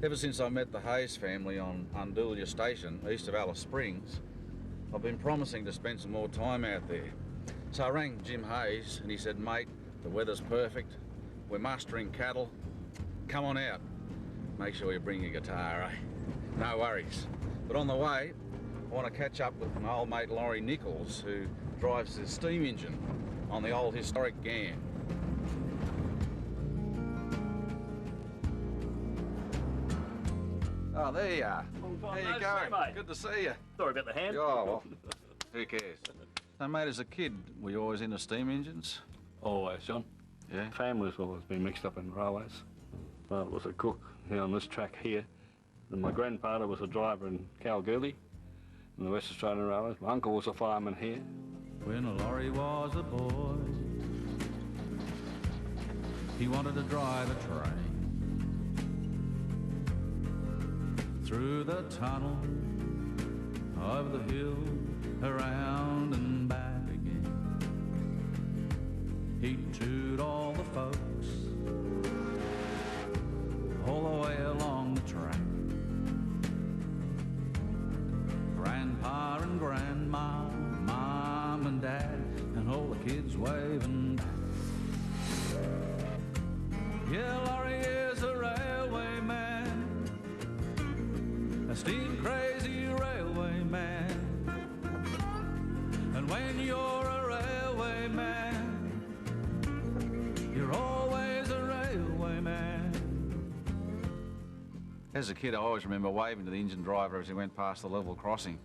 Ever since I met the Hayess family on Wonthaggi Station, east of Alice Springs, I've been promising to spend some more time out there. So I rang Jim Hayes and he said, mate, the weather's perfect, we're mustering cattle, come on out. Make sure you bring your guitar, eh? No worries. But on the way, I want to catch up with my old mate Laurie Nichols, who drives the steam engine on the old historic Gam. Oh, there you are. How you going? Mate. Good to see you. Sorry about the hand. Oh, well, who cares? So, mate, as a kid, were you always into steam engines? Always, John. Yeah? Family's always been mixed up in railways. I was a cook here on this track here. And my grandfather was a driver in Kalgoorlie, in the West Australian Railways. My uncle was a fireman here. When Laurie was a boy, he wanted to drive a train through the tunnel, over the hill, around and back again. He'd toot all the folks all the way along the track. Grandpa and grandma, mom and dad, and all the kids waving back. Yeah, Laurie is a railway man, a steam crazy railway man. And when you're a railway man, you're always a railway man. As a kid, I always remember waving to the engine driver as he went past the level crossing.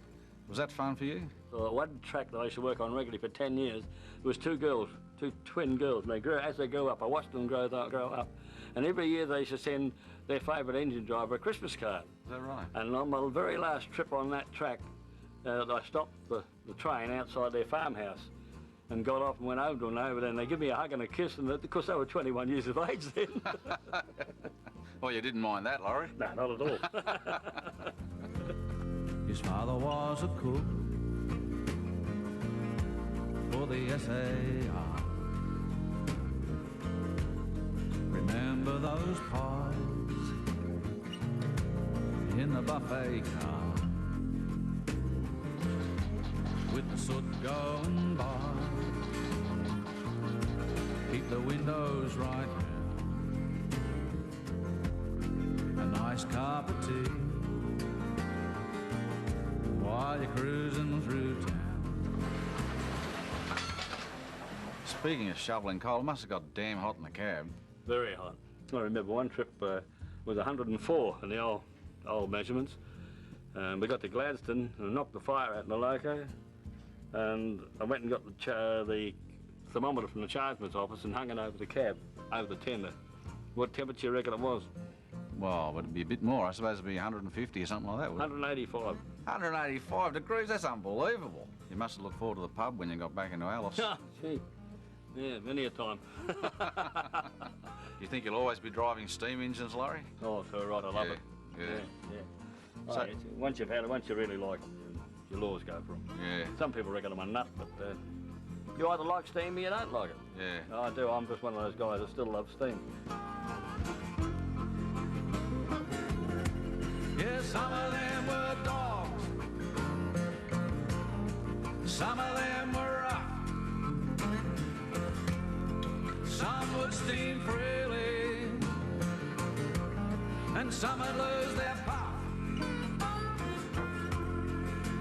Was that fun for you? So one track that I used to work on regularly for 10 years, there was two girls, two twin girls, and they grew, as they grew up, I watched them grow up. And every year they used to send their favourite engine driver a Christmas card. Is that right? And on my very last trip on that track, I stopped the train outside their farmhouse and got off and went over to them over there, and they give me a hug and a kiss, and of course they were 21 years of age then. Well, you didn't mind that, Laurie? No, not at all. His father was a cook for the SAR. Remember those pies in the buffet car, with the soot going by? Keep the windows right round, a nice cup of tea while you're cruising through town. Speaking of shoveling coal, it must have got damn hot in the cab. Very hot. I remember one trip was 104 in the old measurements. We got to Gladstone and knocked the fire out in the loco, and I went and got the thermometer from the chargeman's office and hung it over the cab, over the tender. What temperature you reckon it was? Well, would it be a bit more? I suppose it'd be 150 or something like that, would it? 185. 185 degrees? That's unbelievable. You must have looked forward to the pub when you got back into Alice. Oh, gee. Yeah, many a time. You think you'll always be driving steam engines, Laurie? Oh, so right, I love it. Yeah. Oh, once you've had it, once you really like them, you'll always go for them. Yeah. Some people reckon I'm a nut, but you either like steam or you don't like it. Yeah. I do. I'm just one of those guys that still love steam. Yeah, some of them were dogs, some of them were rough, some would steam freely, and some would lose their puff.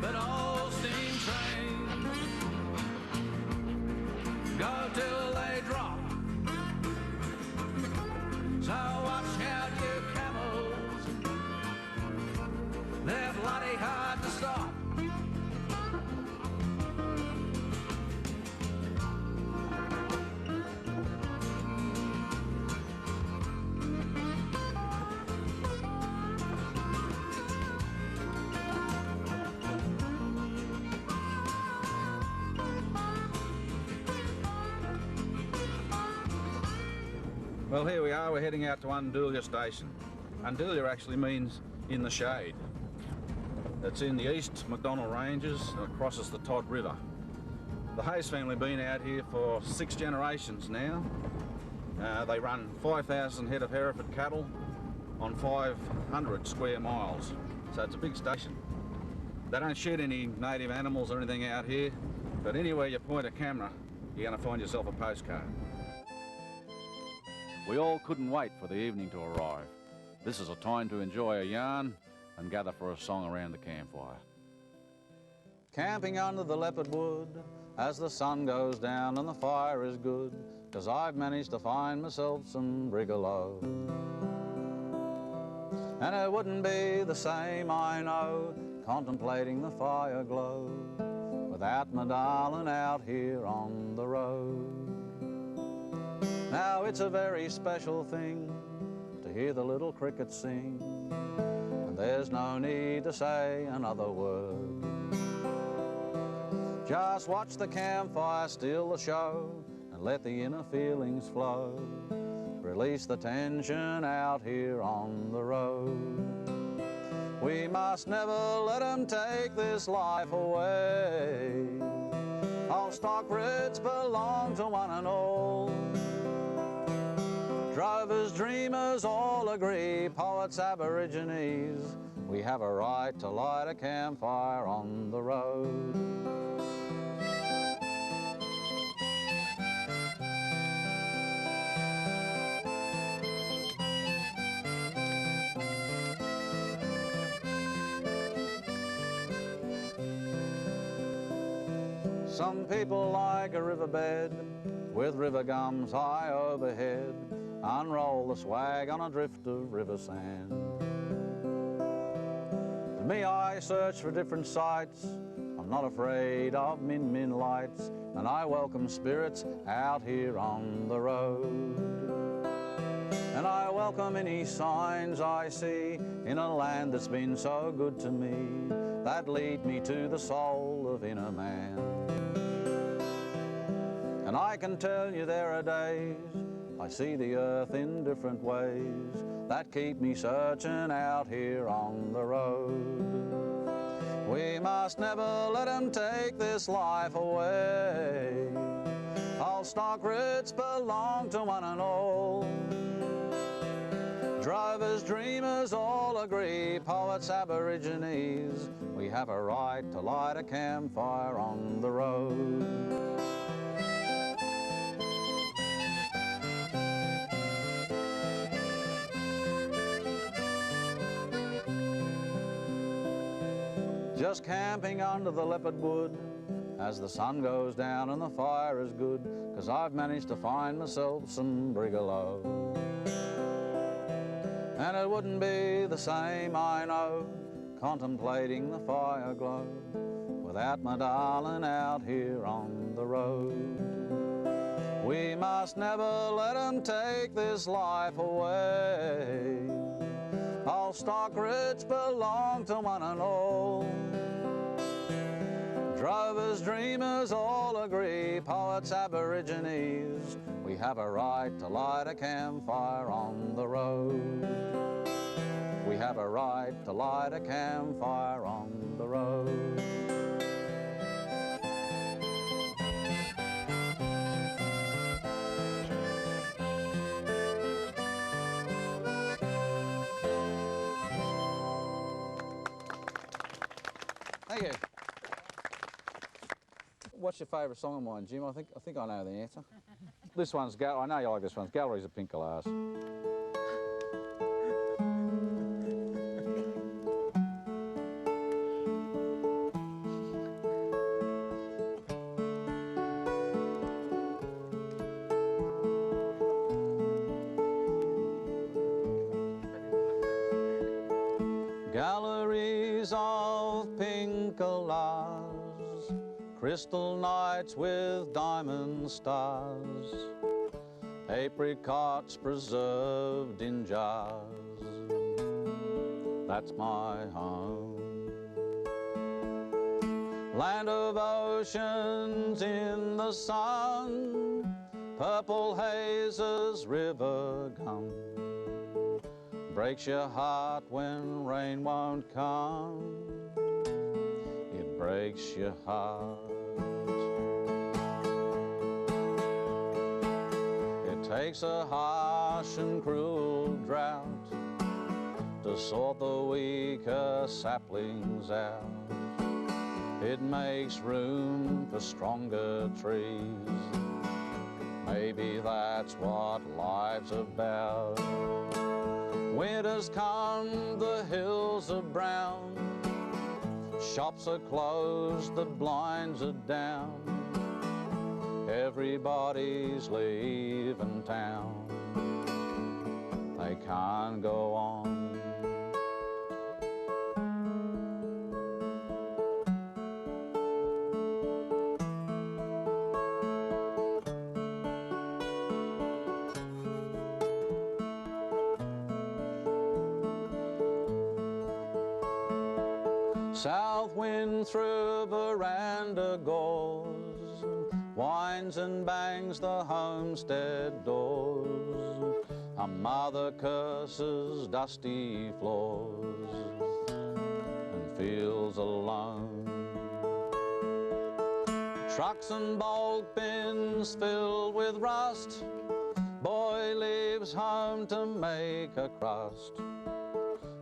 But all steam trains go till they drop. So watch out, you camels, they're bloody hard to stop. Well, here we are. We're heading out to Wonthaggi Station. Wonthaggi actually means in the shade. It's in the East McDonnell Ranges and it crosses the Todd River. The Hayes family have been out here for 6 generations now. They run 5,000 head of Hereford cattle on 500 square miles, so it's a big station. They don't shoot any native animals or anything out here, but anywhere you point a camera, you're going to find yourself a postcard. We all couldn't wait for the evening to arrive. This is a time to enjoy a yarn and gather for a song around the campfire. Camping under the leopard wood as the sun goes down and the fire is good, 'cause I've managed to find myself some brigalow. And it wouldn't be the same, I know, contemplating the fire glow without my darling out here on the road. Now it's a very special thing to hear the little crickets sing, and there's no need to say another word. Just watch the campfire steal the show and let the inner feelings flow. Release the tension out here on the road. We must never let them take this life away. All stock routes belong to one and all. Drovers, dreamers all agree, poets, aborigines, we have a right to light a campfire on the road. Some people like a riverbed with river gums high overhead, unroll the swag on a drift of river sand. To me, I search for different sights. I'm not afraid of min lights, and I welcome spirits out here on the road. And I welcome any signs I see in a land that's been so good to me, that lead me to the soul of inner man. And I can tell you there are days I see the earth in different ways that keep me searching out here on the road. We must never let them take this life away. All stock routes belong to one and all. Drovers, dreamers all agree, poets, aborigines, we have a right to light a campfire on the road. Just camping under the leopard wood as the sun goes down and the fire is good, 'cause I've managed to find myself some brigalow. And it wouldn't be the same, I know, contemplating the fire glow without my darling out here on the road. We must never let them take this life away. All stock routes belong to one and all. Drovers, dreamers all agree, poets, aborigines, we have a right to light a campfire on the road. We have a right to light a campfire on the road. Thank you. What's your favourite song of mine, Jim? I think I know the answer. This one's I know you like this one. Galleries of Pink Galahs. Galleries of pink Galahs, crystal nights with diamond stars, apricots preserved in jars. That's my home. Land of oceans in the sun, purple hazes, river gum. Breaks your heart when rain won't come. It breaks your heart. It takes a harsh and cruel drought to sort the weaker saplings out. It makes room for stronger trees. Maybe that's what life's about. Winter's come, the hills are brown. Shops are closed, the blinds are down. Everybody's leaving town. They can't go on. South wind through veranda gores, winds and bangs the homestead doors. A mother curses dusty floors and feels alone. Trucks and bulk bins filled with rust. Boy leaves home to make a crust.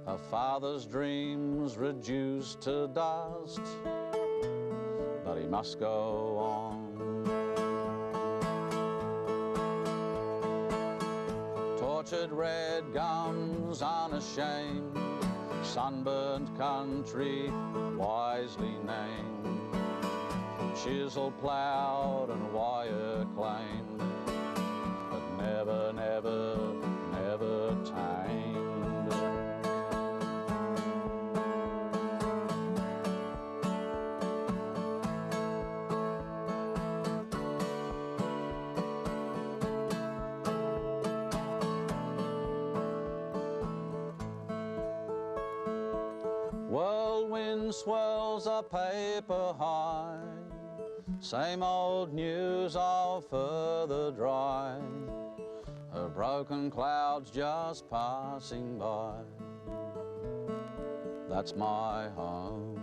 Her father's dreams reduced to dust, but he must go on. Tortured red gums unashamed, sunburnt country wisely named, chisel ploughed and wire claimed, but never, never, never tamed. Whirlwind swirls a paper high, same old news of further dry, her broken clouds just passing by. That's my home.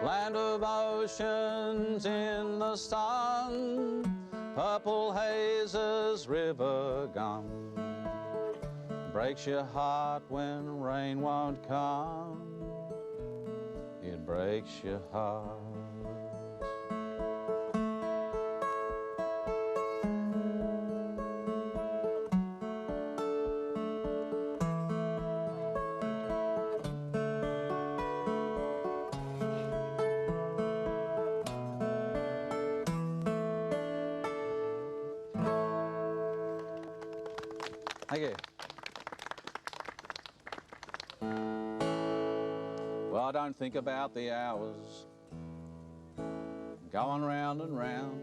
Land of oceans in the sun, purple hazes, river gum. Breaks your heart when rain won't come. It breaks your heart. Thank you. Well, I don't think about the hours going round and round,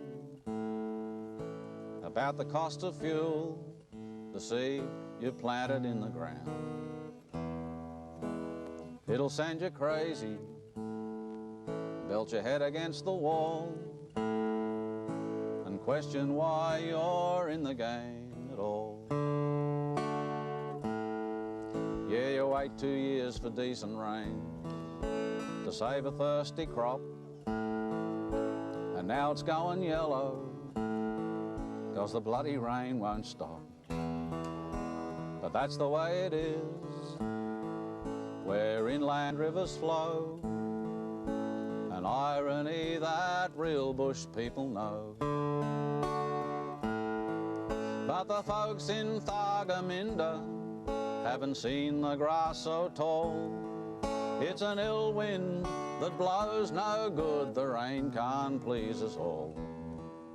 about the cost of fuel, the seed you planted in the ground. It'll send you crazy, belt your head against the wall, and question why you're in the game at all. Yeah, you wait 2 years for decent rain to save a thirsty crop, and now it's going yellow 'cause the bloody rain won't stop. But that's the way it is where inland rivers flow, an irony that real bush people know. But the folks in Thargomindah haven't seen the grass so tall. It's an ill wind that blows no good, the rain can't please us all.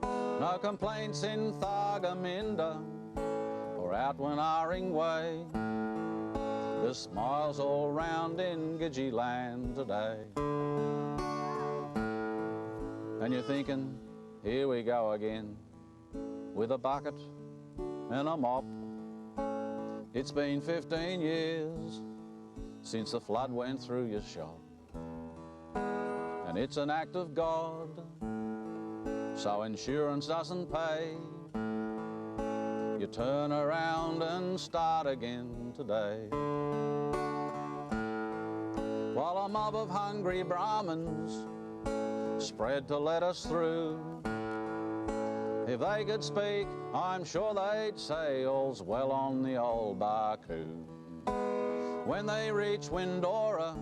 No complaints in Thargomindah or out Wonthaggi way. There's smiles all round in Gidgee land today. And you're thinking, here we go again, with a bucket and a mop. It's been 15 years since the flood went through your shop. And it's an act of God, so insurance doesn't pay. You turn around and start again today. While a mob of hungry Brahmins spread to let us through, If they could speak, I'm sure they'd say all's well on the old Barcoo. When they reach Windora,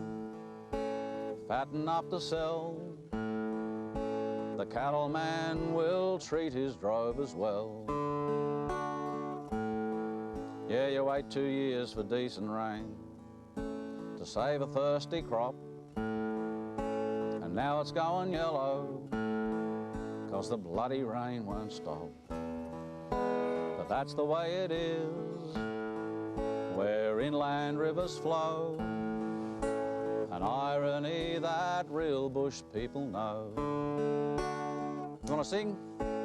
fatten up to sell, the cattleman will treat his drovers well. Yeah, you wait 2 years for decent rain to save a thirsty crop, and now it's going yellow 'cause the bloody rain won't stop. But that's the way it is where inland rivers flow, an irony that real bush people know. You want to sing?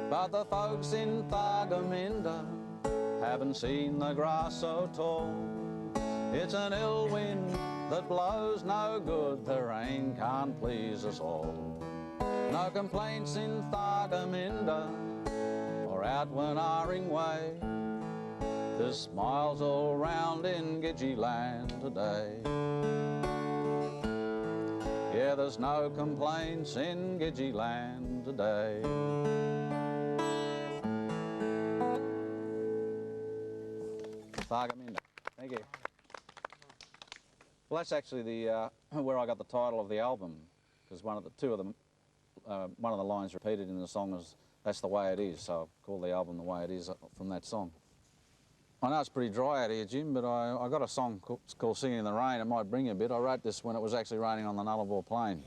But the folks in Thargomindah haven't seen the grass so tall. It's an ill wind that blows no good, the rain can't please us all. No complaints in Thargomindah or out Wenaring way. There's smiles all round in Gidgee land today. Yeah, there's no complaints in Gidgee land today. Thargomindah. Thank you. Well, that's actually the where I got the title of the album, because one of the lines repeated in the song is "That's the way it is," so I called the album "The Way It Is" from that song. I know it's pretty dry out here, Jim, but I got a song called "Singing in the Rain." It might bring you a bit. I wrote this when it was actually raining on the Nullarbor Plain.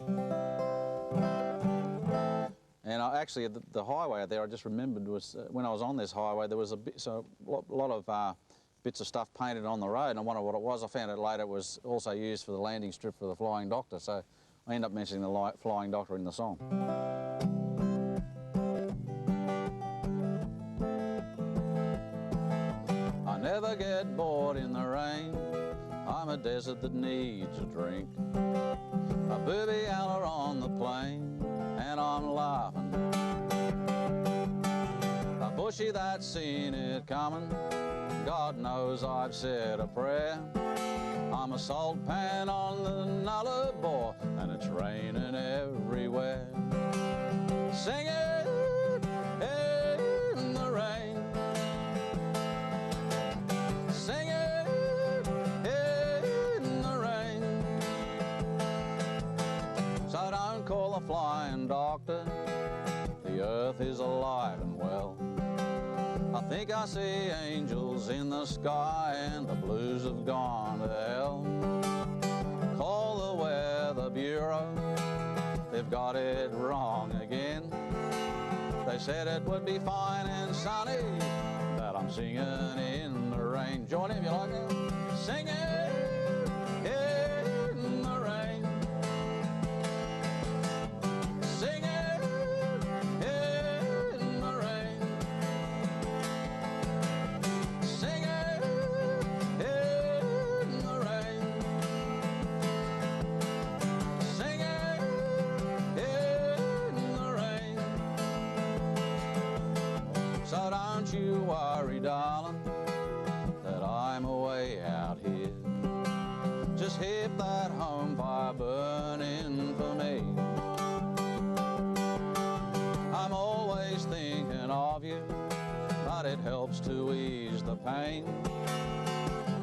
And actually, the highway out there, I just remembered, was when I was on this highway, there was a lot of bits of stuff painted on the road, and I wondered what it was. I found out later it was also used for the landing strip for the Flying Doctor, so I ended up mentioning the Flying Doctor in the song. I never get bored in the rain, I'm a desert that needs a drink. A booby hour on the plain, and I'm laughing. A bushy that's seen it coming, God knows I've said a prayer. I'm a salt pan on the Nullarbor, and it's raining everywhere. Sing it in the rain, sing it in the rain. So don't call the Flying Doctor, the earth is alive and well. I think I see angels in the sky, and the blues have gone to hell. Call the Weather Bureau, they've got it wrong again. They said it would be fine and sunny, but I'm singing in the rain. Join in if you like it. Sing it in the rain, sing it in the rain, sing it in the rain, sing it in the rain. So don't you worry, darling, that I'm away out here. Just keep that home fire burning for me. I'm always thinking of you, but it helps to ease the pain.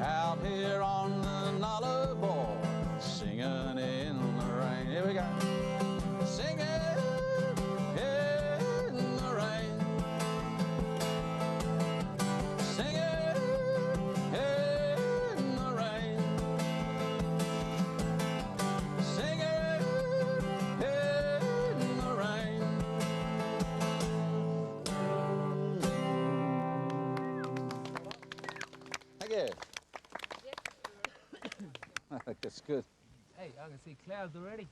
Out here on the Nullarbor, singing in the rain. Here we go. Sing it in the rain, sing it in the rain, sing it in the rain. Thank you. I think that's good. Hey, I can see clouds already.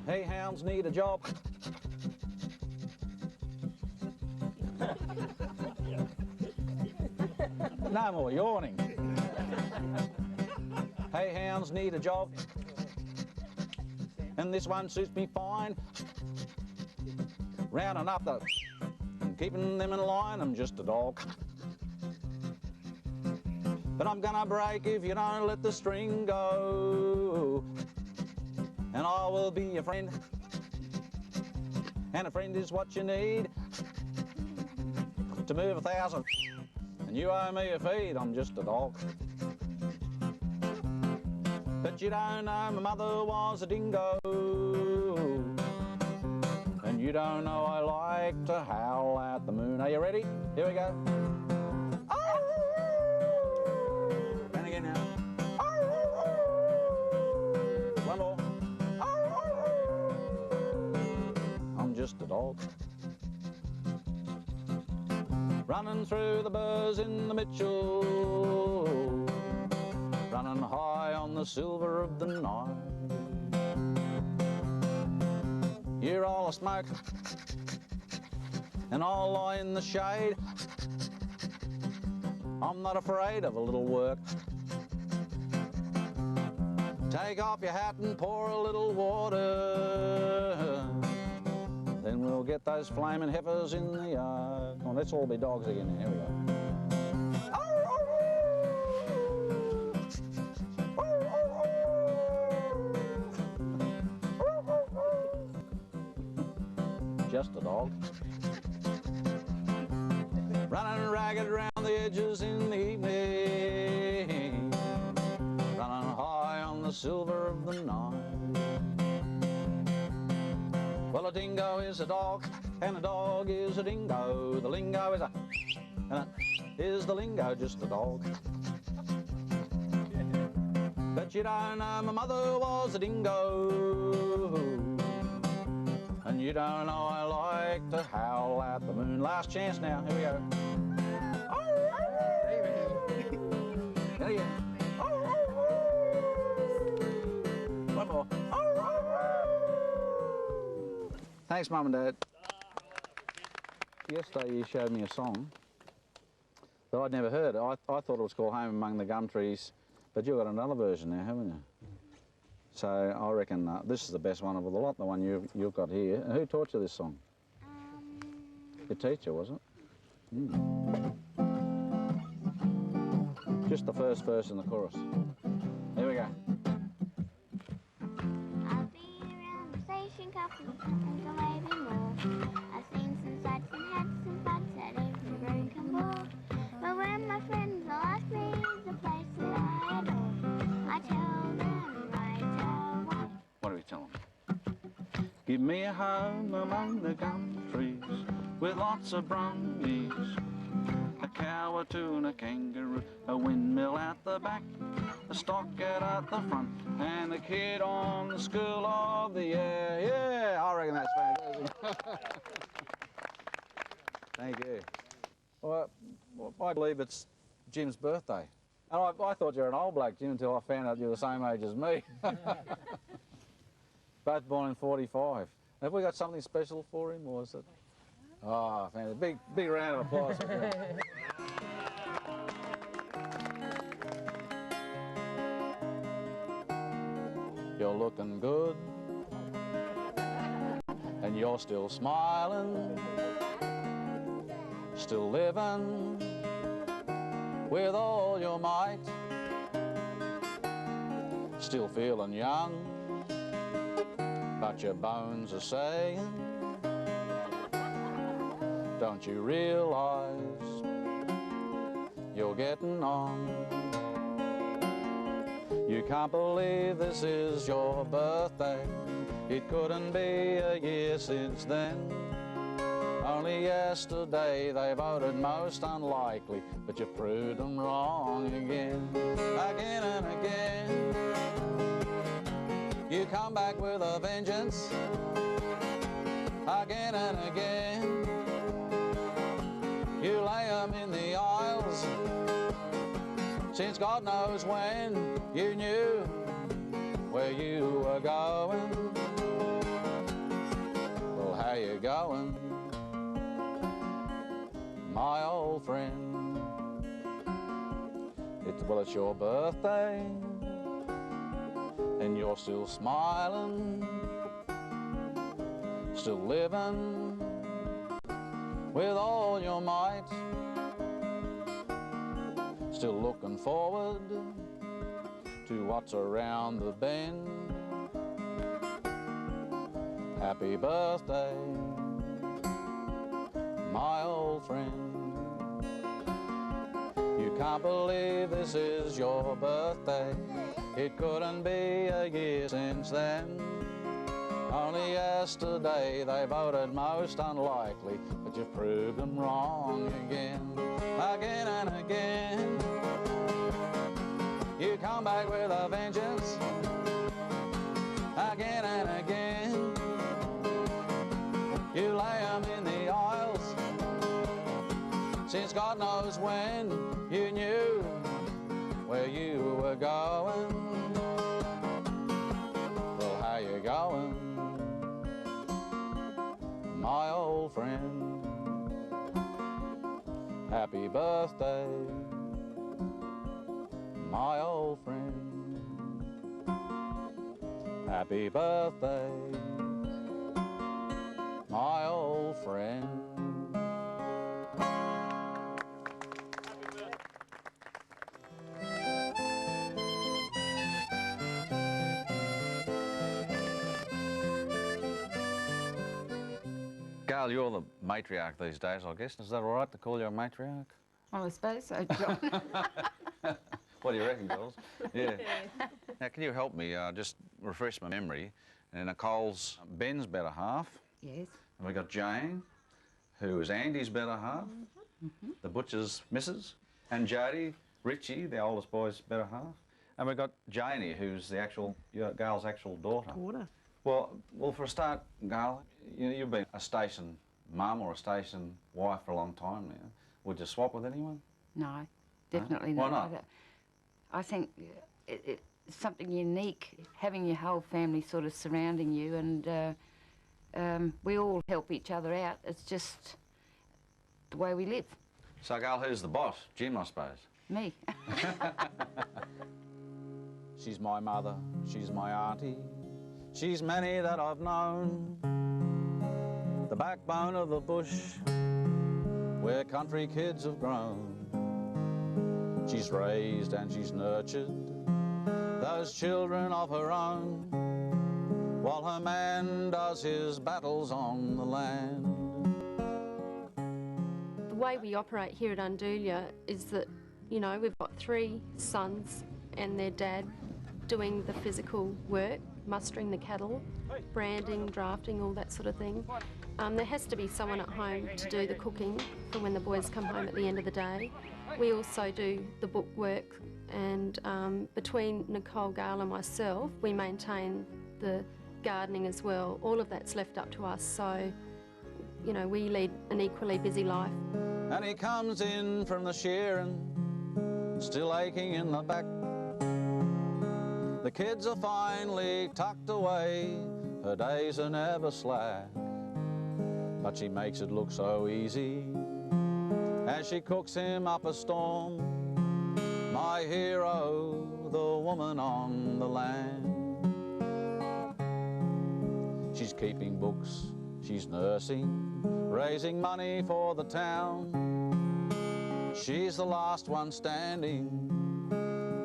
Hey, hounds need a job. No more yawning. Hey, hounds need a job, and this one suits me fine. Rounding up the and keeping them in line, I'm just a dog. but I'm gonna break if you don't let the string go. And I will be your friend, and a friend is what you need to move 1,000. And you owe me a feed, I'm just a dog. But you don't know my mother was a dingo, and you don't know I like to howl at the moon. Are you ready? Here we go. And again now. One more. I'm just a dog. Running through the burrs in the Mitchell, running high on the silver of the night. You're all a smoke, and I'll lie in the shade. I'm not afraid of a little work. Take off your hat and pour a little water, then we'll get those flaming heifers in the yard. Oh, let's all be dogs again. Here we go. Just a dog. Running ragged around the edges in the evening, running high on the silver of the night. Well, a dingo is a dog, and a dog is a dingo. The lingo is and is the lingo just a dog? But you don't know my mother was a dingo, and you don't know I like to howl at the moon. Last chance now, here we go. There you go. One more. Thanks, Mum and Dad. Yesterday you showed me a song that I'd never heard. I thought it was called Home Among the Gumtrees, but you've got another version now, haven't you? So I reckon this is the best one of the lot, the one you've got here. And who taught you this song? Your teacher, was it? Just the first verse and the chorus. Here we go. I've been around the station couple times, or maybe more. I've seen some sights and had some fights at every broken wall. But when my friends all ask me the place that I adore, I tell them right away. What do we tell them? Give me a home among the gum trees with lots of brumbies, a cow, a tune, a kangaroo, a windmill at the back, a stockyard at the front, and a kid on the school of the year. Yeah, I reckon that's fantastic. Thank you. Well, I believe it's Jim's birthday. And I thought you were an old bloke, Jim, until I found out you were the same age as me. Both born in 45. Have we got something special for him, or is it? Oh, fantastic. Big round of applause. You're looking good, and you're still smiling, still living with all your might, still feeling young, but your bones are saying, don't you realize you're getting on? You can't believe this is your birthday. It couldn't be a year since then. Only yesterday they voted most unlikely, but you proved them wrong again and again. You come back with a vengeance again and again. You lay 'em in the aisles since God knows when. You knew where you were going. Well, how you going, my old friend? It's your birthday, and you're still smiling, still living with all your might, still looking forward to what's around the bend. Happy birthday, my old friend. You can't believe this is your birthday. It couldn't be a year since then. Only yesterday they voted most unlikely, but you've proved them wrong again, again and again. You come back with a vengeance, again and again. You lay them in the aisles, since God knows when you knew where you were going. Well, how you going, my old friend? Happy birthday, my old friend. Happy birthday, my old friend. Gal, you're the matriarch these days, I guess. Is that all right to call you a matriarch? Well, I suppose so, John. What do you reckon, girls? Yeah. Now, can you help me just refresh my memory? And Nicole's Ben's better half. Yes. And we got Jane, who is Andy's better half. The butcher's missus. And Jodie, Richie, the oldest boy's better half. And we got Janie, who's the actual, Gail's actual daughter. Well, for a start, Gail, you've been a station mum or a station wife for a long time now. Would you swap with anyone? No, definitely Why not. not? I think it's something unique, having your whole family sort of surrounding you, and we all help each other out. It's just the way we live. So, Gail, who's the boss? Jim, I suppose. Me. She's my mother, she's my auntie, she's many that I've known. The backbone of the bush, where country kids have grown. She's raised and she's nurtured those children of her own, while her man does his battles on the land. The way we operate here at Undulia is that, you know, we've got 3 sons and their dad doing the physical work, mustering the cattle, branding, drafting, all that sort of thing. There has to be someone at home to do the cooking for when the boys come home at the end of the day. We also do the book work, and between Nicole, Gail and myself, we maintain the gardening as well. All of that's left up to us, so, you know, we lead an equally busy life. And he comes in from the shearing, still aching in the back. The kids are finally tucked away, her days are never slack. But she makes it look so easy as she cooks him up a storm. My hero, the woman on the land. She's keeping books, she's nursing, raising money for the town. She's the last one standing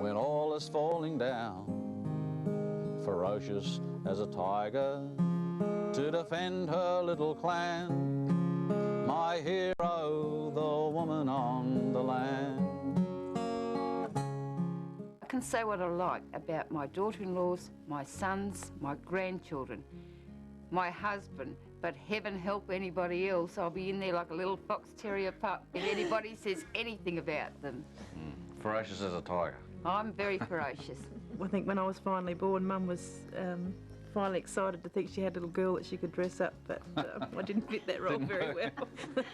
when all is falling down. Ferocious as a tiger to defend her little clan. My hero, the woman on the land. I can say what I like about my daughter-in-laws, my sons, my grandchildren, my husband, but heaven help anybody else. I'll be in there like a little fox terrier pup if anybody says anything about them. Ferocious as a tiger. I'm very ferocious. I think when I was finally born, Mum was finally excited to think she had a little girl that she could dress up, but I didn't fit that role very well.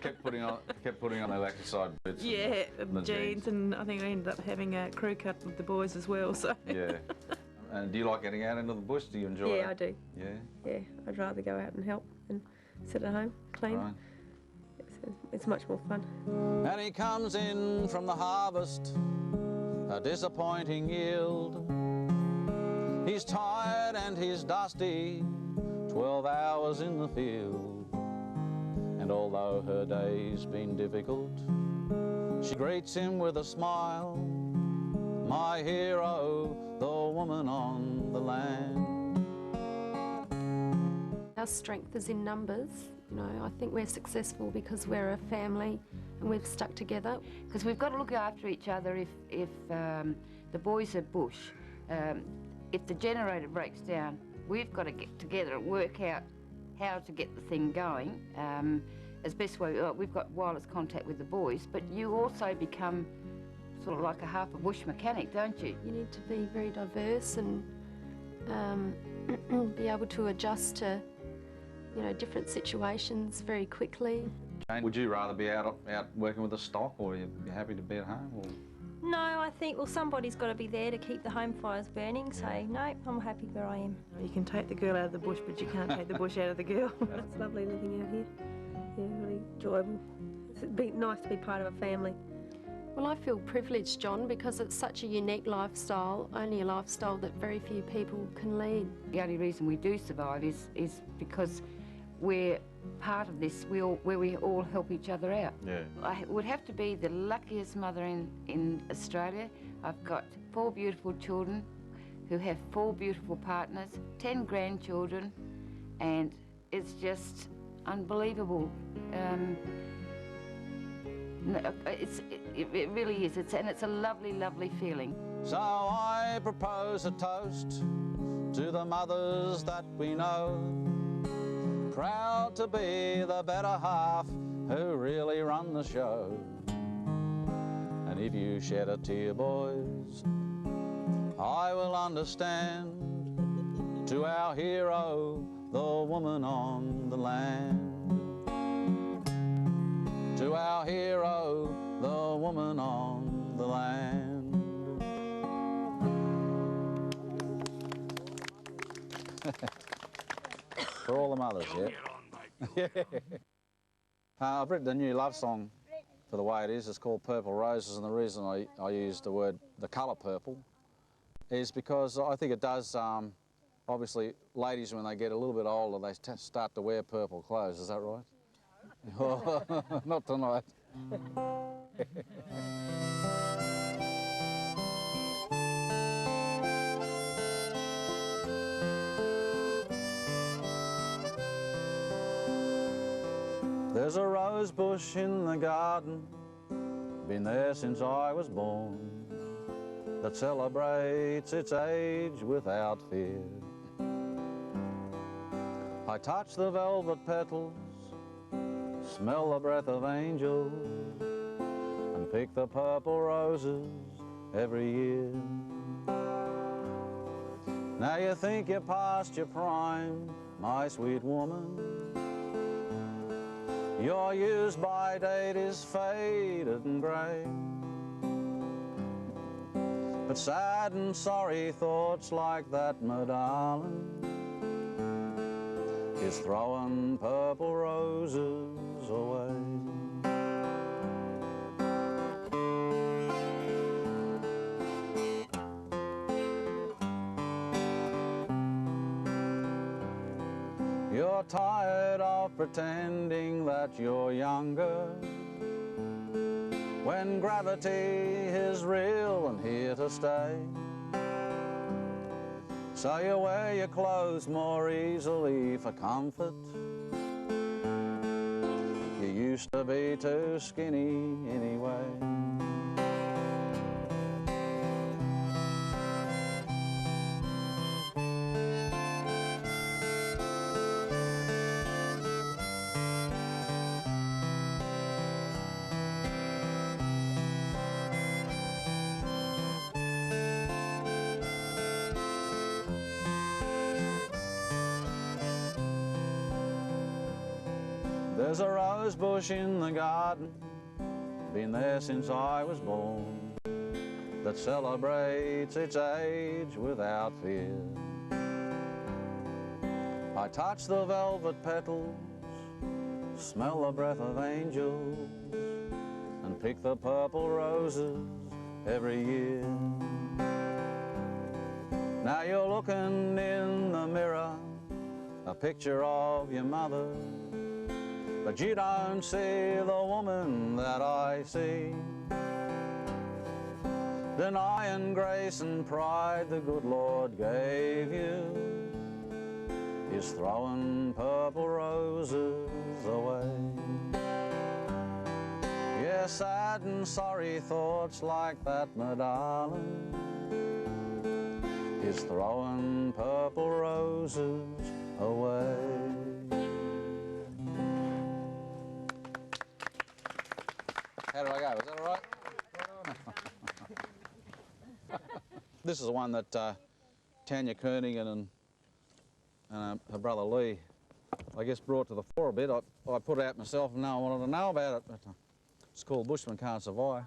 kept putting on the exercise bits. Yeah, and jeans, and I think I ended up having a crew cut with the boys as well. So. Yeah. And do you like getting out into the bush? Do you enjoy it? Yeah, I do. Yeah? Yeah, I'd rather go out and help than sit at home, clean. Right. It's much more fun. And he comes in from the harvest, a disappointing yield. He's tired and he's dusty, 12 hours in the field. And although her day's been difficult, She greets him with a smile, my hero, the woman on the land. Our strength is in numbers. You know, I think we're successful because we're a family and we've stuck together. Because we've got to look after each other if the boys are bush. If the generator breaks down, we've got to get together and work out how to get the thing going. As best we've got wireless contact with the boys, but you also become sort of like a half a bush mechanic, don't you? You need to be very diverse and be able to adjust to, you know, different situations very quickly. Jane, would you rather be out working with the stock, or you'd be happy to be at home? Or? No, I think, well, somebody's got to be there to keep the home fires burning, so no, I'm happy where I am. You can take the girl out of the bush, but you can't take the bush out of the girl. It's lovely living out here. Yeah, really enjoyable. It'd be nice to be part of a family. Well, I feel privileged, John, because it's such a unique lifestyle, only a lifestyle that very few people can lead. The only reason we do survive is because we're part of this, where we all help each other out. Yeah. I would have to be the luckiest mother in Australia. I've got 4 beautiful children who have 4 beautiful partners, 10 grandchildren, and it's just unbelievable. It really is. It's a lovely, lovely feeling. So I propose a toast to the mothers that we know, proud to be the better half who really run the show. And if you shed a tear, boys, I will understand. To our hero, the woman on the land. To our hero, the woman on the land. For all the mothers, yeah? I've written a new love song for the way it is. It's called Purple Roses, and the reason I use the colour purple is because I think it does, obviously, ladies when they get a little bit older, they start to wear purple clothes, is that right? Not tonight. There's a rose bush in the garden, been there since I was born, that celebrates its age without fear. I touch the velvet petals, smell the breath of angels, and pick the purple roses every year. Now you think you're past your prime, my sweet woman. Your use-by date is faded and grey, but sad and sorry thoughts like that, my darling, is throwing purple roses away. You're tired of pretending that you're younger, when gravity is real and here to stay. So you wear your clothes more easily for comfort. You used to be too skinny anyway. There's a rose bush in the garden, been there since I was born, that celebrates its age without fear. I touch the velvet petals, smell the breath of angels, and pick the purple roses every year. Now you're looking in the mirror, a picture of your mother, but you don't see the woman that I they see. Denying grace and pride the good Lord gave you, is throwing purple roses away. Yeah, sad and sorry thoughts like that, my darling, is throwing purple roses away. How did I go? Was that all right? This is the one that Tanya Kernigan and her brother Lee, I guess, brought to the fore a bit. I put it out myself and no one wanted to know about it. But, it's called Bushman Can't Survive.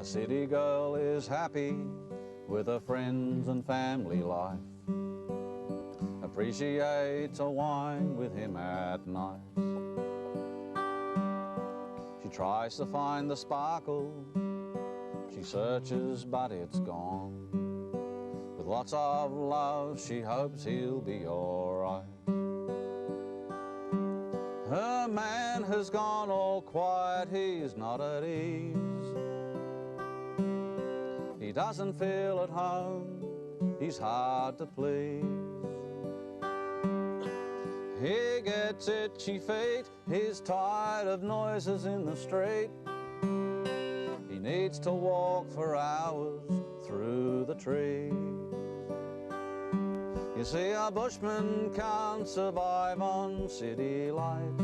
A city girl is happy with her friends and family life, appreciates a wine with him at night. She tries to find the sparkle, she searches but it's gone. With lots of love she hopes he'll be alright. Her man has gone all quiet, he's not at ease. He doesn't feel at home, he's hard to please. He gets itchy feet, he's tired of noises in the street. He needs to walk for hours through the trees. You see, a bushman can't survive on city lights,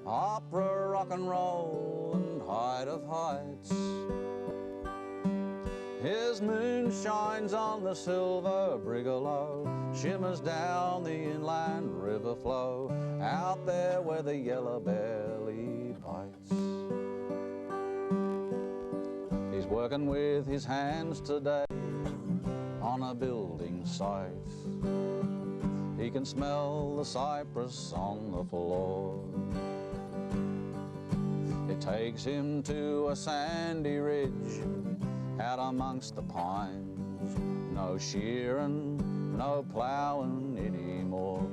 opera, rock and roll and height of heights. His moon shines on the silver brigalow, shimmers down the inland river flow, out there where the yellow belly bites. He's working with his hands today on a building site. He can smell the cypress on the floor. It takes him to a sandy ridge out amongst the pines. No shearing, no ploughing anymore.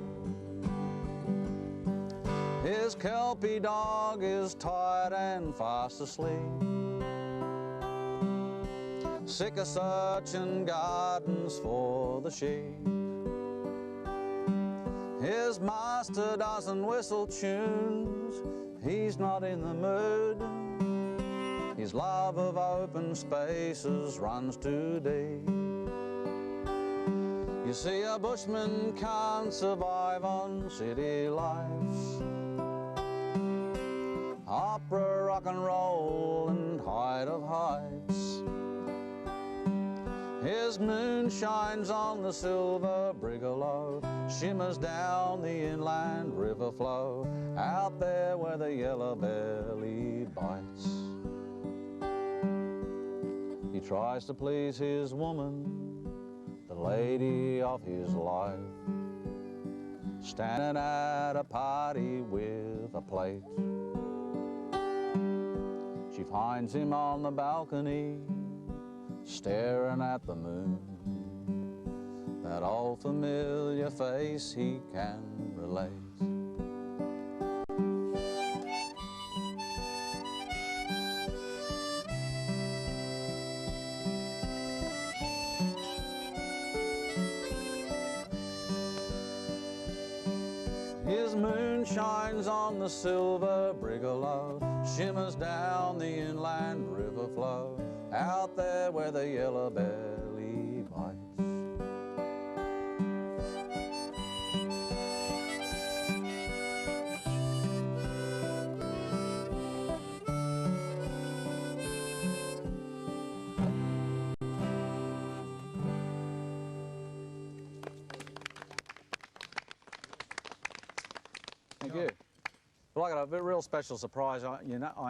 His kelpie dog is tired and fast asleep, sick of searching gardens for the sheep. His master doesn't whistle tunes, he's not in the mood. His love of open spaces runs too deep. You see, a bushman can't survive on city lights, opera, rock and roll and height of heights. His moon shines on the silver brigalow, shimmers down the inland river flow, out there where the yellow belly bites. He tries to please his woman, the lady of his life, standing at a party with a plate. She finds him on the balcony, staring at the moon. That old familiar face he can relate. His moon shines on the silver brigalow, shimmers down the inland river flow, out there where the yellow belly bites. Thank you. Well, I got a real special surprise. I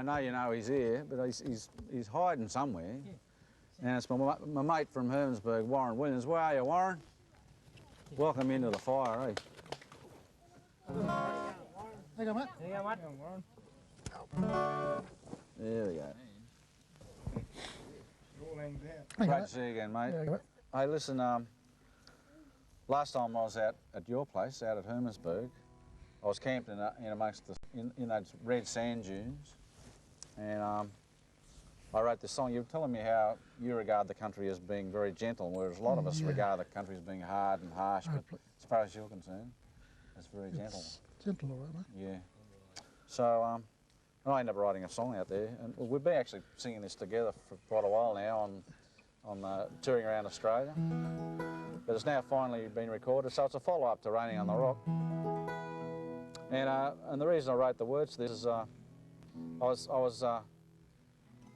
know you know he's here, but he's hiding somewhere. And it's my mate from Hermsburg, Warren Williams. Where are you, Warren? Welcome into the fire, eh? There you go, mate. There we go. Great to see you again, mate. Yeah, Hey, listen, last time I was out at your place, out at Hermannsburg, I was camped in amongst in those red sand dunes, and I wrote this song. You were telling me how you regard the country as being very gentle, whereas a lot of us regard the country as being hard and harsh, but as far as you're concerned, it's very gentle. It's gentle, all right, mate. Yeah. So I ended up writing a song out there, and we've been actually singing this together for quite a while now on touring around Australia. But it's now finally been recorded, so it's a follow-up to Raining on the Rock. And the reason I wrote the words to this is I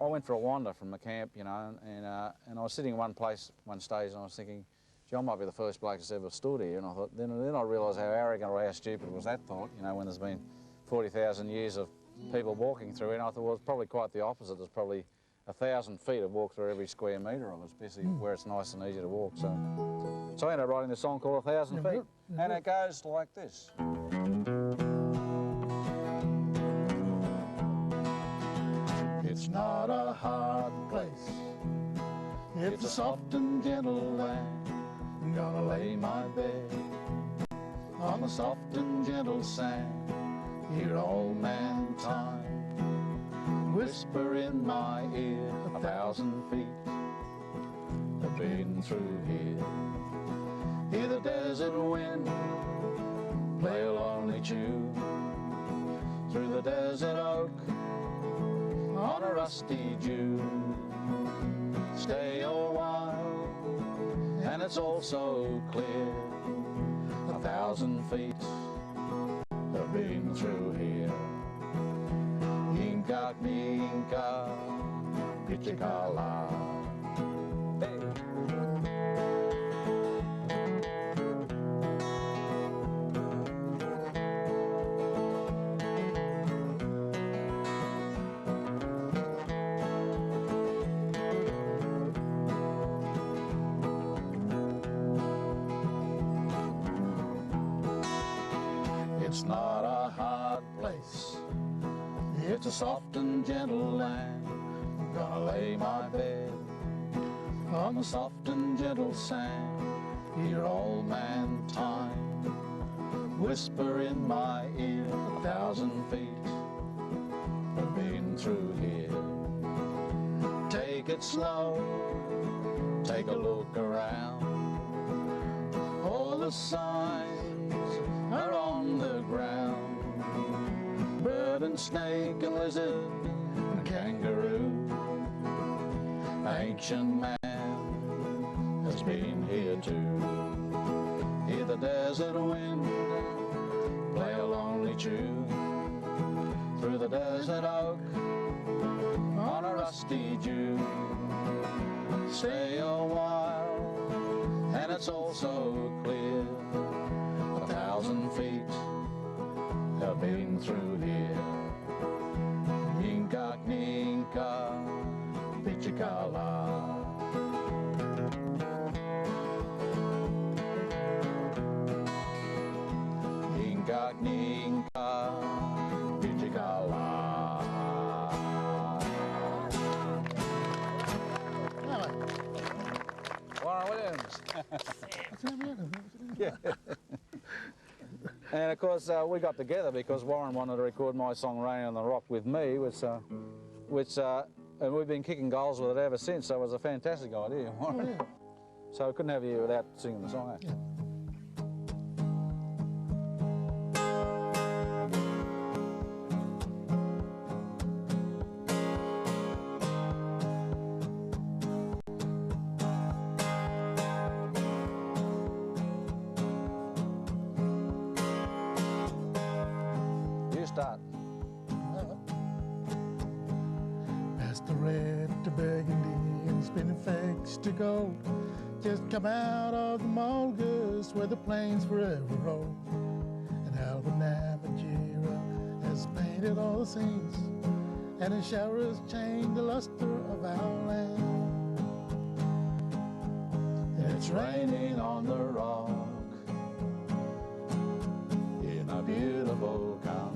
went for a wander from the camp, you know, and I was sitting in one place one stage, and I was thinking, gee, I might be the first bloke that's ever stood here. And I thought, then I realised how arrogant or how stupid was that thought, you know, when there's been 40,000 years of people walking through it. And I thought, well, it's probably quite the opposite. There's probably 1,000 feet of walk through every square metre of it, especially where it's nice and easy to walk. So I ended up writing this song called 1,000 Feet, and it goes like this. It's not a hard place. It's a soft and gentle land. I'm gonna lay my bed on the soft and gentle sand. Hear old man time whisper in my ear. 1,000 feet I've been through here. Hear the desert wind play a lonely tune through the desert oak on a rusty June. Stay a while and it's all so clear. 1,000 feet I've been through here. Inca, Inca, Pichicala. It's not a hard place. It's a soft and gentle land. I'm gonna lay my bed on the soft and gentle sand. Hear old man time whisper in my ear. 1,000 feet I've been through here. Take it slow, take a look around. All the signs are on the ground. Bird and snake and lizard and kangaroo. Ancient man has been here too. Hear the desert wind play a lonely tune through the desert oak on a rusty June. Stay a while and it's all so clear. 1,000 feet I've been through here. Inca, Inca, Pichicala. Inca, Inca, Pichicala. Warren Williams. Yeah. And of course, we got together because Warren wanted to record my song "Raining on the Rock" with me, and we've been kicking goals with it ever since. So it was a fantastic idea, Warren. Yeah. So we couldn't have you without singing the song. Eh? Yeah. Start. Past the red to burgundy and spinning facts to gold. Just come out of the Mulgus where the plains forever roll. And how the Navajira has painted all the scenes, and the showers change the luster of our land. And it's raining on the rock in a beautiful country.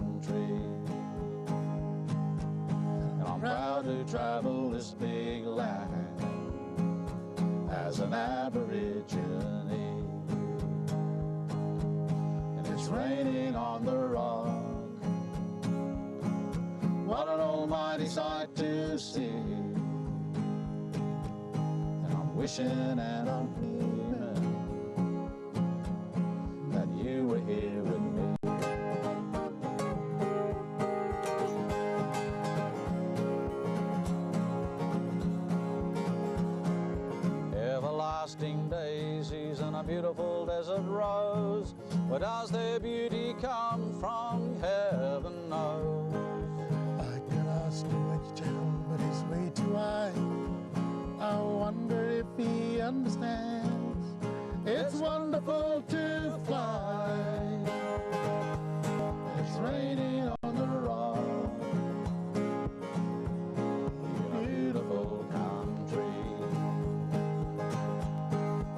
And I'm proud to travel this big land as an Aborigine. And it's raining on the rock. What an almighty sight to see. And I'm wishing and I'm dreaming that you were here with me. Everlasting daisies and a beautiful desert rose, where does their beauty come from? Heaven knows. I could ask him what you tell, but he's way too high. I wonder if he understands. It's wonderful to fly. It's raining on the rock, beautiful country.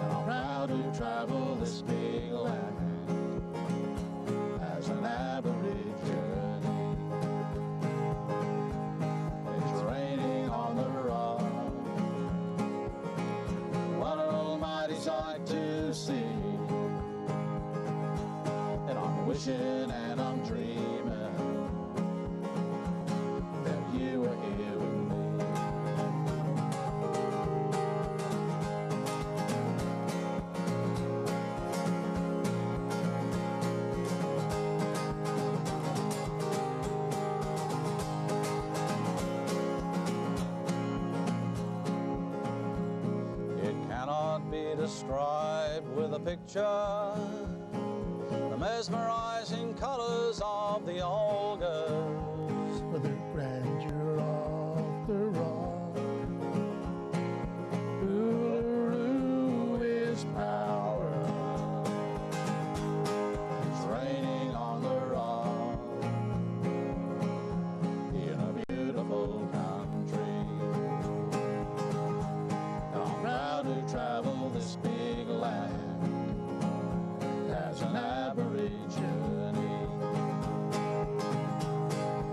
And I'm proud to travel this big land as an Aborigine. It's raining on the rock. What an almighty sight to see. And I'm wishing and I'm dreaming that you were here with me. It cannot be described with a picture, the mesmerizing colors of the Olgas, For the grandeur of the rock, Uluru is power. it's raining on the rock in a beautiful country. And I'm proud to travel this big land as an Aborigine.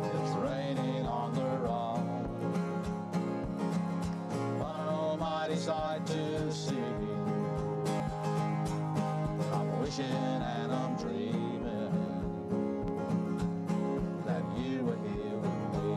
It's raining on the rock. What an almighty sight to see. I'm wishing and I'm dreaming that you were here with me.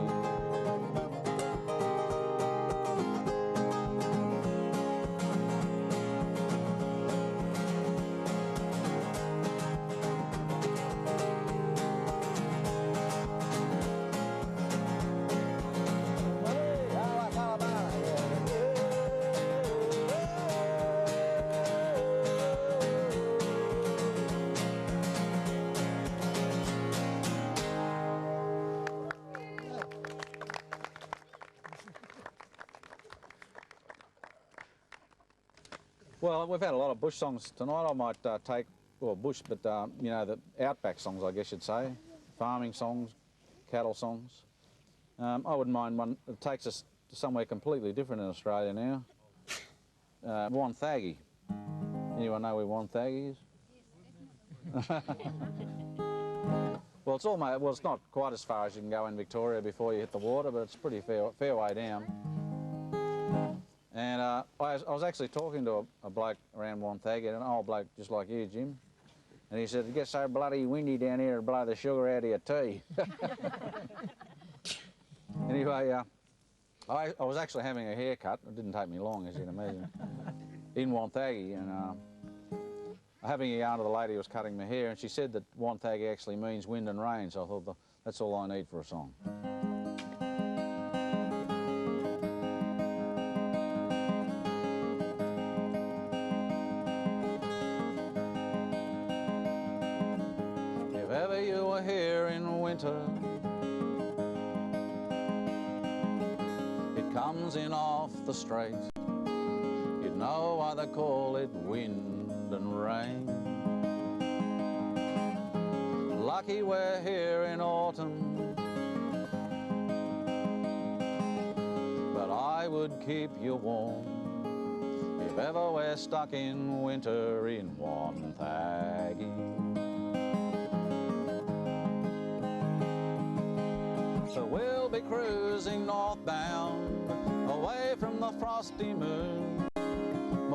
Well, we've had a lot of bush songs tonight. I might take, well, bush, but you know, the outback songs, I guess you'd say. Farming songs, cattle songs. I wouldn't mind one that takes us to somewhere completely different in Australia now. Wonthaggi. Anyone know where Wonthaggi is? Well, it's almost, well, it's not quite as far as you can go in Victoria before you hit the water, but it's pretty fair way down. And I was actually talking to a bloke around Wonthaggi, an old bloke just like you, Jim, and he said, it gets so bloody windy down here to blow the sugar out of your tea. Anyway, I was actually having a haircut. It didn't take me long, as you can imagine, in Wonthaggi, and having a yarn to the lady who was cutting my hair, and she said that Wonthaggi actually means wind and rain, so I thought that's all I need for a song. If ever you were here in winter, it comes in off the straight, you'd know why they call it wind and rain. Lucky we're here in autumn, but I would keep you warm if ever we're stuck in winter in Wonthaggi. So we'll be cruising northbound, away from the frosty moon,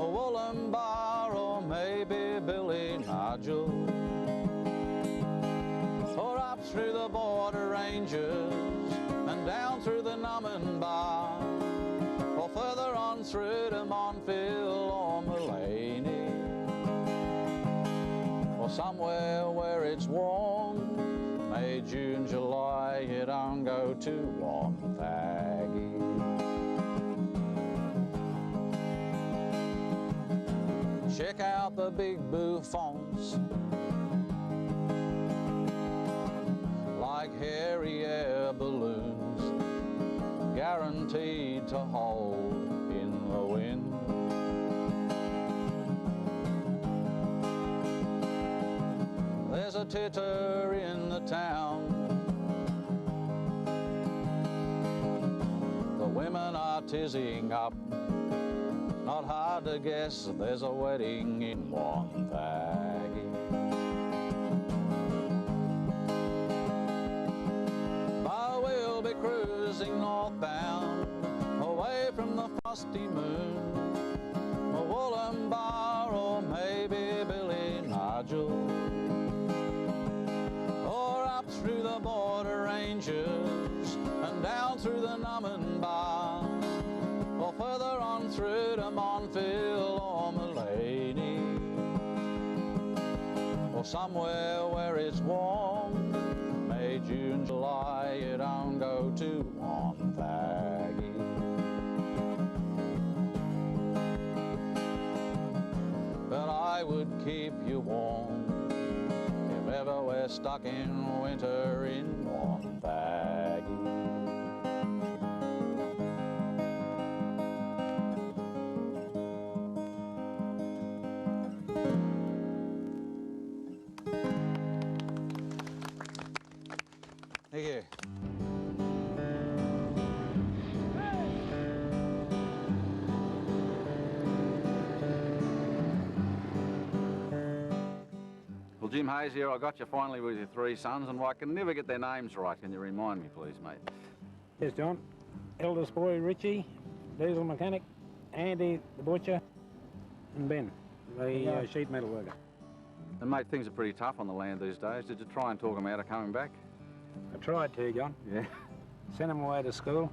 Wollumbar or maybe Billy Nigel, or up through the border ranges and down through the Numinbar, or further on through to Montville or Mullaney, or somewhere where it's warm, May, June, July, you don't go to Wonthaggi. Check out the big bouffants, like hairy air balloons, guaranteed to hold in the wind. There's a titter in the town, the women are tizzing up. Not hard to guess there's a wedding in Wonthaggi. But we'll be cruising northbound, away from the frosty moon, a Wollumbar or maybe Billy Nigel, or up through the border ranges and down through the Numinbar, or further on through to Montville or Mullaney, or somewhere where it's warm, May, June, July, you don't go to Wonthaggi. But I would keep you warm if ever we're stuck in winter in Wonthaggi. Thank you. Well, Jim Hayes here, I got you finally with your three sons, and I can never get their names right. Can you remind me, please, mate? Yes, John. Eldest boy, Richie, diesel mechanic, Andy, the butcher, and Ben, the sheet metal worker. And, mate, things are pretty tough on the land these days. Did you try and talk them out of coming back? I tried to, John. Yeah. Sent them away to school,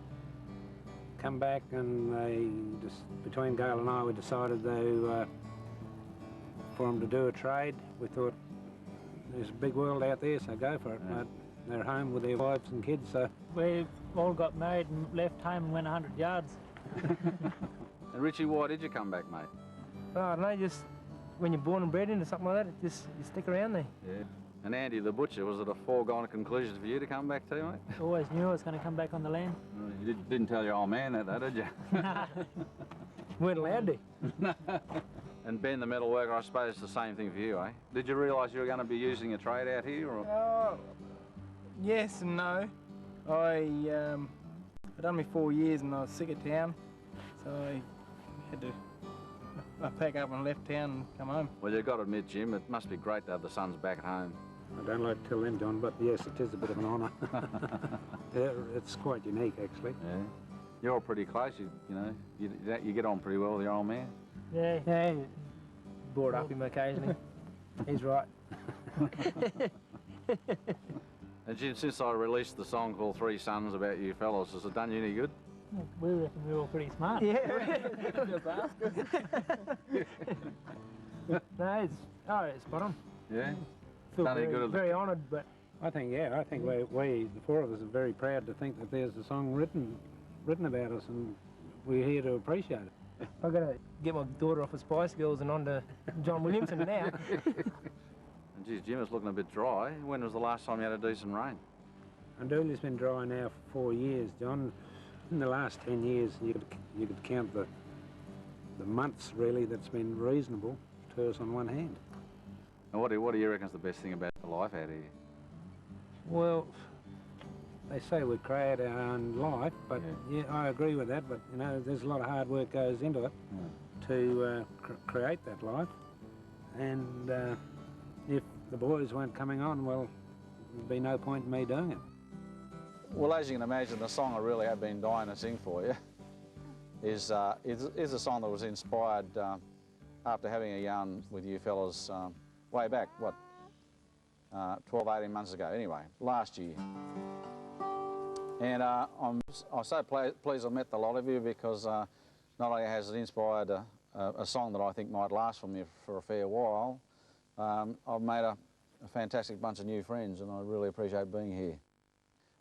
come back, and they just, between Gail and I, we decided for them to do a trade. We thought, there's a big world out there, so go for it. Yeah. But they're home with their wives and kids, so... We all got married and left home and went 100 yards. And Richie, why did you come back, mate? Oh, I don't know, just when you're born and bred into something like that, you stick around there. Yeah. And Andy the butcher, was it a foregone conclusion for you to come back too, mate? Always knew I was going to come back on the land. You didn't tell your old man that, though, did you? Weren't allowed to. And Ben the metal worker, I suppose it's the same thing for you, eh? Did you realise you were going to be using a trade out here, or...? Yes and no. I'd done me 4 years and I was sick of town, so I had to pack up and left town and come home. Well, you've got to admit, Jim, it must be great to have the sons back at home. I don't like to tell them, John, but yes, it is a bit of an honour. It's quite unique, actually. Yeah. You're all pretty close, you know. You get on pretty well with your old man. Yeah, bored up him occasionally. He's right. And Jim, since I released the song called Three Sons about you fellas, has it done you any good? We reckon we're all pretty smart. Yeah, just ask us. No, it's spot on. Yeah? Feel Done any good at the... very honoured, but... I think we, the four of us, are very proud to think that there's a song written about us, and we're here to appreciate it. I've got to get my daughter off of Spice Girls and on to John Williamson now. And geez, Jim, it's looking a bit dry. When was the last time you had a decent rain? Andulia's been dry now for 4 years, John. In the last 10 years, you could count the months, really, that's been reasonable to us on one hand. And what do you reckon's the best thing about the life out here? Well, they say we create our own life, but yeah, I agree with that, but, you know, there's a lot of hard work goes into it to create that life. And if the boys weren't coming on, well, there'd be no point in me doing it. Well, as you can imagine, the song I really have been dying to sing for you is a song that was inspired after having a yarn with you fellas way back, what, 12, 18 months ago, anyway, last year. And I'm so pleased I've met the lot of you, because not only has it inspired a song that I think might last for me for a fair while, I've made a fantastic bunch of new friends, and I really appreciate being here.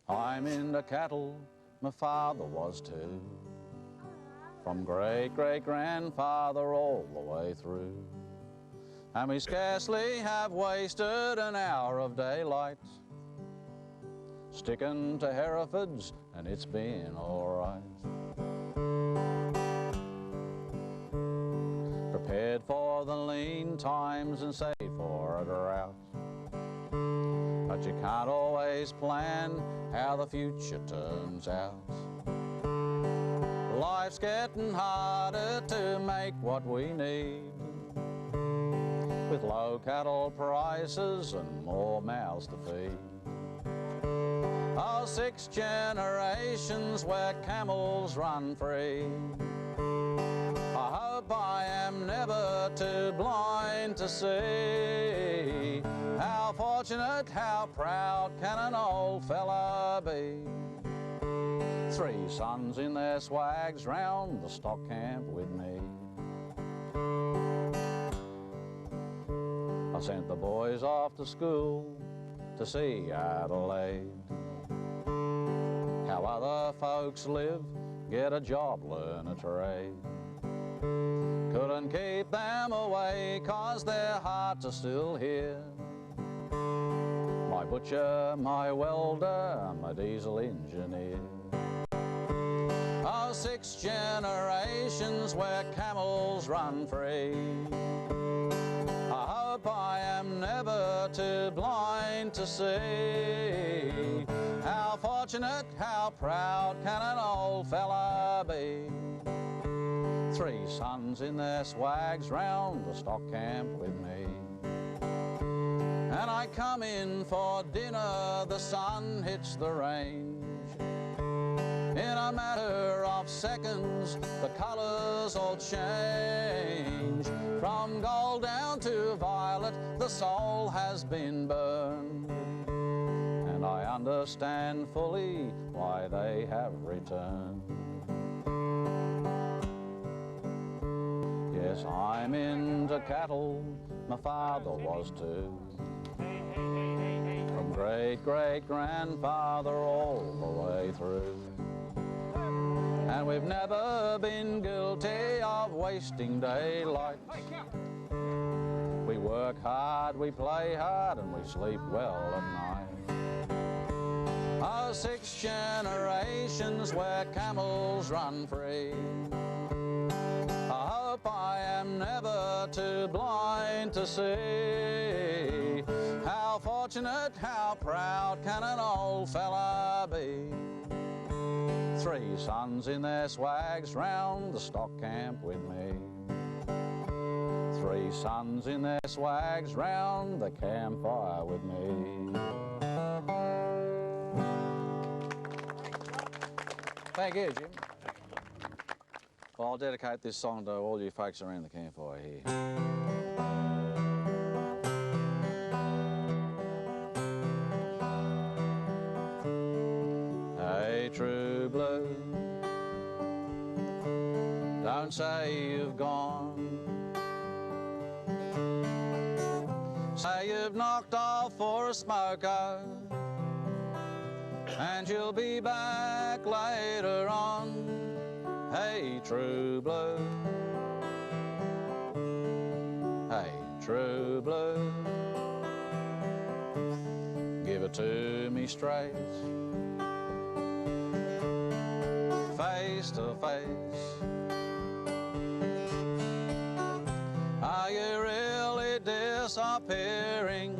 I'm into cattle, my father was too, from great-great-grandfather all the way through. And we scarcely have wasted an hour of daylight sticking to Herefords, and it's been all right. Prepared for the lean times and saved for a drought, but you can't always plan how the future turns out. Life's getting harder to make what we need, with low cattle prices and more mouths to feed. Oh, 6 generations where camels run free. I hope I am never too blind to see how fortunate, how proud can an old fella be. 3 sons in their swags round the stock camp with me. I sent the boys off to school to see Adelaide, how other folks live, get a job, learn a trade. Couldn't keep them away 'cause their hearts are still here. My butcher, my welder, my diesel engineer. Oh, 6 generations where camels run free. I hope I am never too blind to see how fortunate, how proud can an old fella be. 3 sons in their swags round the stock camp with me. And I come in for dinner, the sun hits the range. In a matter of seconds, the colours all change. From gold down to violet, the soul has been burned. And I understand fully why they have returned. Yes, I'm into cattle, my father was too. From great-great-grandfather all the way through. And we've never been guilty of wasting daylight. We work hard, we play hard, and we sleep well at night. Oh, 6 generations where camels run free. I hope I am never too blind to see how fortunate, how proud can an old fella be. 3 sons in their swags round the stock camp with me. 3 sons in their swags round the campfire with me. Thank you, Jim. Well, I'll dedicate this song to all you folks around the campfire here. Hey, true blue, don't say you've gone. Say you've knocked off for a smoker, and you'll be back later on. Hey, true blue, hey, true blue, give it to me straight, face to face. Are you really disappearing?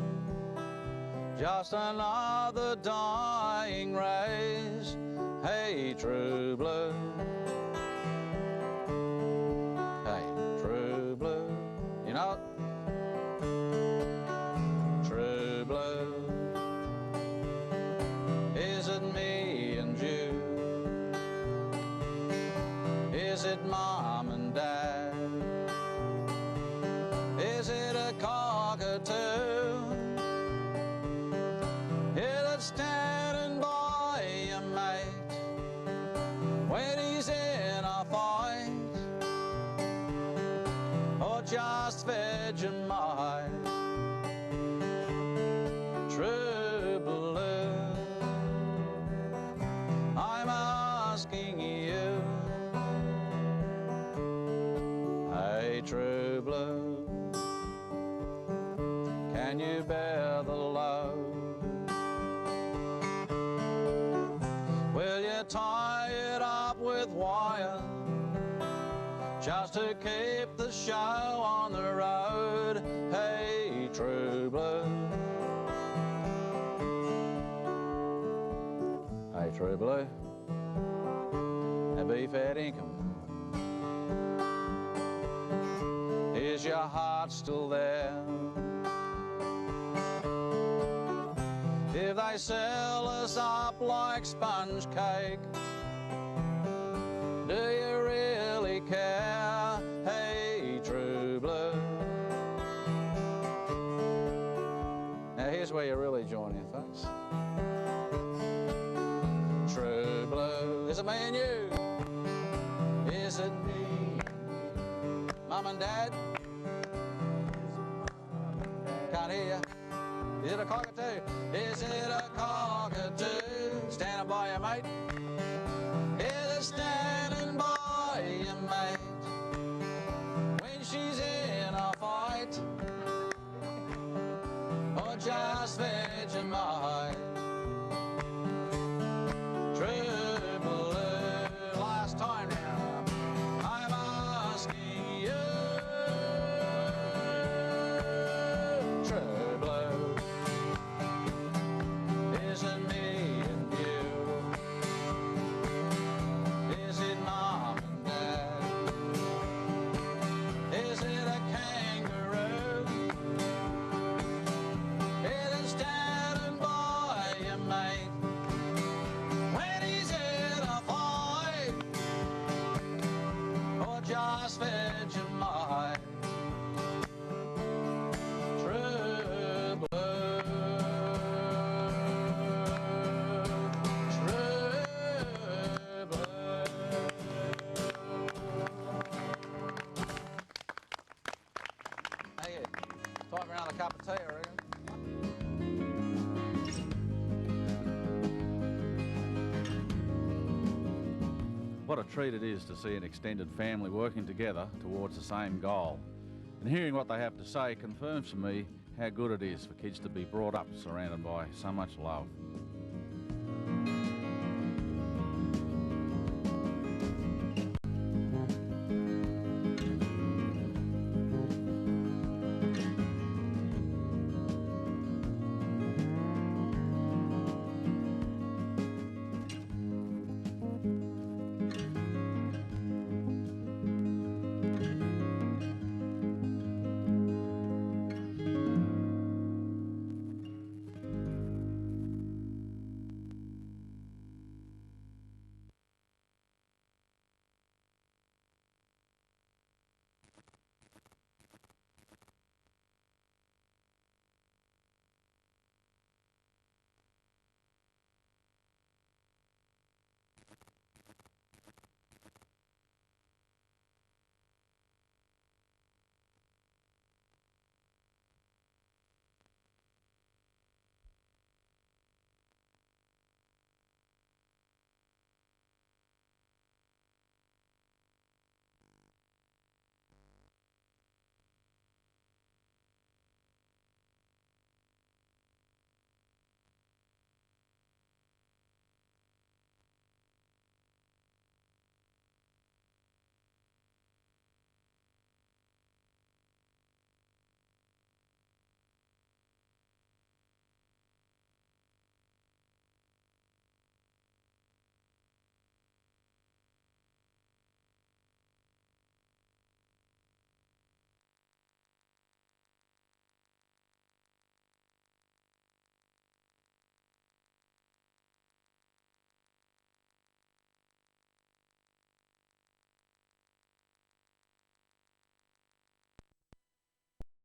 Just another dying race. Hey, true blue, hey, true blue, you know, true blue, is it me and you? Is it Mom and Dad? just Vegemite. True blue, I'm asking you. Hey, true blue, can you bear the load? Will you tie it up with wire just to keep the show on the road? Hey, true blue. Hey, true blue. A beef-fed income. Is your heart still there? If they sell us up like sponge cake, do you really care? Hey, true blue. Now here's where you really join in, folks. True blue. Is it me and you? Is it me, Mum and Dad? Can't hear you. Is it a cockatoo? Is it a cockatoo? Standing by your mate? Is it standing by your mate when she's in a fight? Or just Vegemite? True blue, last time now, I'm asking you. True blue, is it me and you? Is it Mom and Dad? Is it a kangaroo? Is it standing by your mate when he's in a fight? Or just Vegemite? True blue, true blue. Hey, time for another cup of tea, I reckon. What a treat it is to see an extended family working together towards the same goal. And hearing what they have to say confirms for me how good it is for kids to be brought up surrounded by so much love.